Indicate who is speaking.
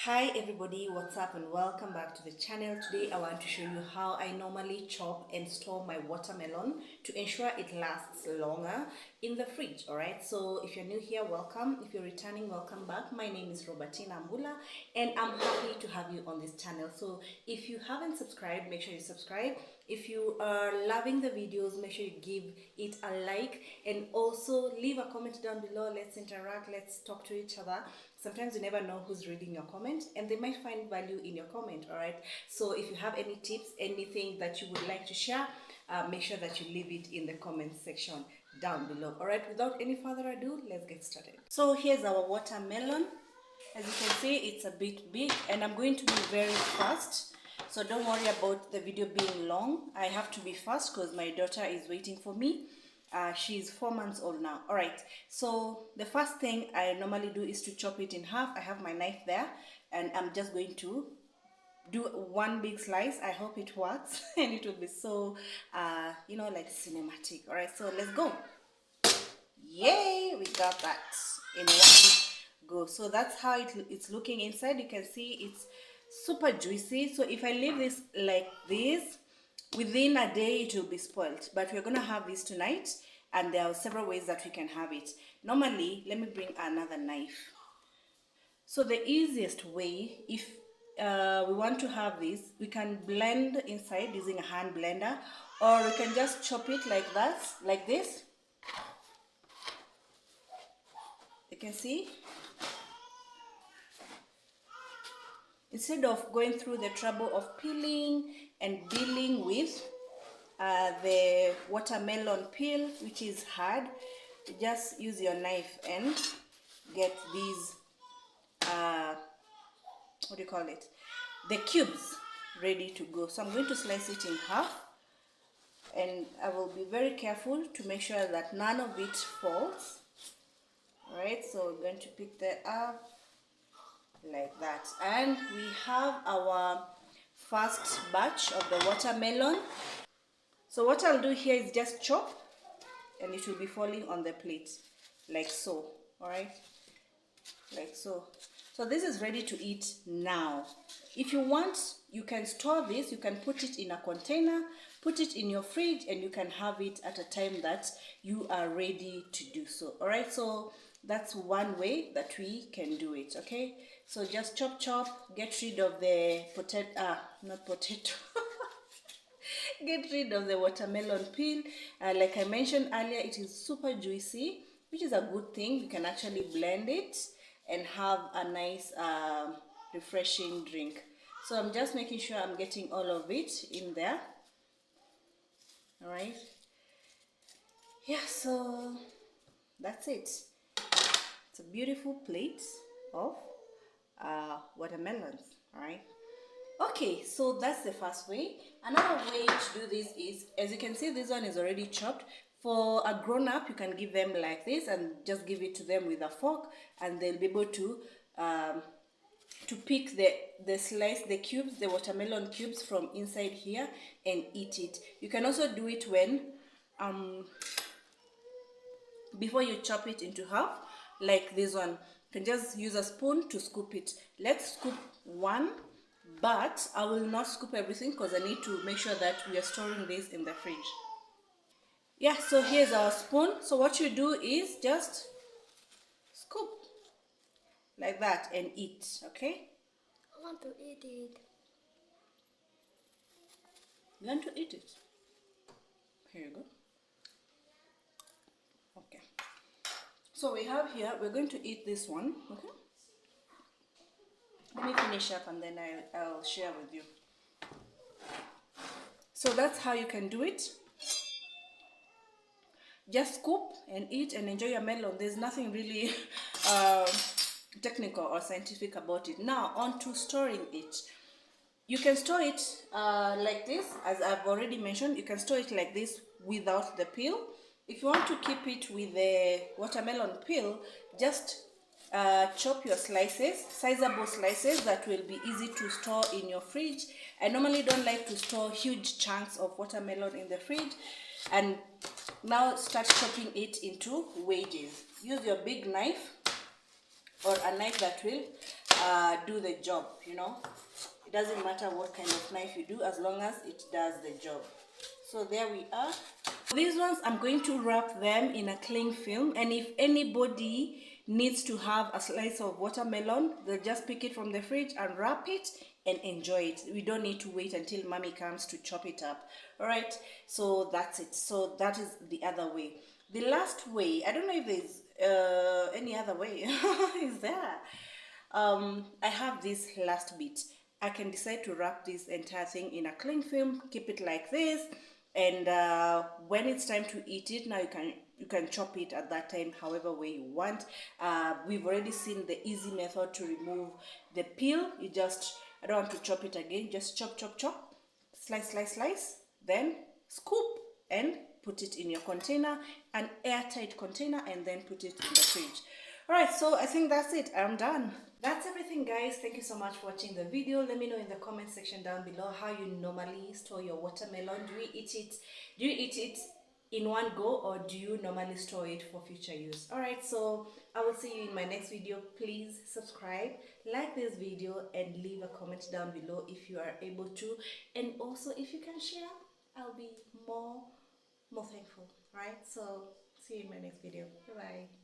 Speaker 1: Hi everybody, what's up and welcome back to the channel. Today I want to show you how I normally chop and store my watermelon to ensure it lasts longer in the fridge. Alright, so if you're new here, welcome. If you're returning, welcome back. My name is Robertina Mbula and I'm happy to have you on this channel. So if you haven't subscribed, make sure you subscribe. If you are loving the videos, make sure you give it a like and also leave a comment down below. Let's interact, let's talk to each other. Sometimes you never know who's reading your comment and they might find value in your comment. All right, so if you have any tips, anything that you would like to share, make sure that you leave it in the comment section down below. All right, without any further ado, let's get started. So here's our watermelon. As you can see, it's a bit big and I'm going to be very fast, so don't worry about the video being long. I have to be fast because my daughter is waiting for me. She's 4 months old now. All right, so the first thing I normally do is to chop it in half. I have my knife there and I'm just going to do one big slice. I hope it works and it will be so like cinematic. All right, so let's go. Yay, we got that in one go. So that's how it's looking inside. You can see it's super juicy. So if I leave this like this, within a day it will be spoiled, but we're gonna have this tonight and there are several ways that we can have it. Normally, let me bring another knife. So the easiest way, if we want to have this, we can blend inside using a hand blender, or we can just chop it like that, like this. You can see, instead of going through the trouble of peeling and dealing with the watermelon peel, which is hard, just use your knife and get these what do you call it, the cubes ready to go. So I'm going to slice it in half and I will be very careful to make sure that none of it falls. All right, so we're going to pick that up like that, and we have our first batch of the watermelon. So what I'll do here is just chop and it will be falling on the plate like so. All right, like so. So this is ready to eat now. If you want, you can store this, you can put it in a container, put it in your fridge, and you can have it at a time that you are ready to do so. All right, so that's one way that we can do it. Okay, so just chop, get rid of the not potato get rid of the watermelon peel. Like I mentioned earlier, it is super juicy, which is a good thing. You can actually blend it and have a nice refreshing drink. So I'm just making sure I'm getting all of it in there. All right, yeah, so that's it. It's a beautiful plate of watermelons. All right, okay, so that's the first way. Another way to do this is, as you can see, this one is already chopped. For a grown-up, you can give them like this and just give it to them with a fork, and they'll be able to pick the cubes, the watermelon cubes from inside here and eat it. You can also do it when before you chop it into half, like this one. You can just use a spoon to scoop it. Let's scoop one, but I will not scoop everything because I need to make sure that we are storing this in the fridge. Yeah, so here's our spoon. So what you do is just scoop like that and eat. Okay,
Speaker 2: I want to eat it.
Speaker 1: you want to eat it? Here you go. Okay, so we have here, we're going to eat this one. Okay, let me finish up and then I'll share with you. So that's how you can do it. Just scoop and eat and enjoy your melon. There's nothing really technical or scientific about it. Now on to storing it. You can store it like this, as I've already mentioned. You can store it like this without the peel. If you want to keep it with the watermelon peel, just chop your slices, sizable slices that will be easy to store in your fridge. I normally don't like to store huge chunks of watermelon in the fridge. And now start chopping it into wedges. Use your big knife or a knife that will do the job, you know. It doesn't matter what kind of knife you do as long as it does the job. So there we are. These ones, I'm going to wrap them in a cling film, and if anybody needs to have a slice of watermelon, they'll just pick it from the fridge and wrap it and enjoy it. We don't need to wait until mommy comes to chop it up. All right, so that's it. So that is the other way. The last way, I don't know if there's any other way. Is there? I have this last bit. I can decide to wrap this entire thing in a cling film, keep it like this, and when it's time to eat it, now you can chop it at that time however way you want. We've already seen the easy method to remove the peel. You just, I don't want to chop it again, just chop chop chop, slice slice slice, then scoop and put it in your container, an airtight container, and then put it in the fridge. Alright, so I think that's it. I'm done. That's everything, guys. Thank you so much for watching the video. Let me know in the comment section down below how you normally store your watermelon. Do you eat it in one go, or do you normally store it for future use? Alright, so I will see you in my next video. Please subscribe, like this video, and leave a comment down below if you are able to. And also, if you can share, I'll be more thankful. Right, so see you in my next video. Bye bye.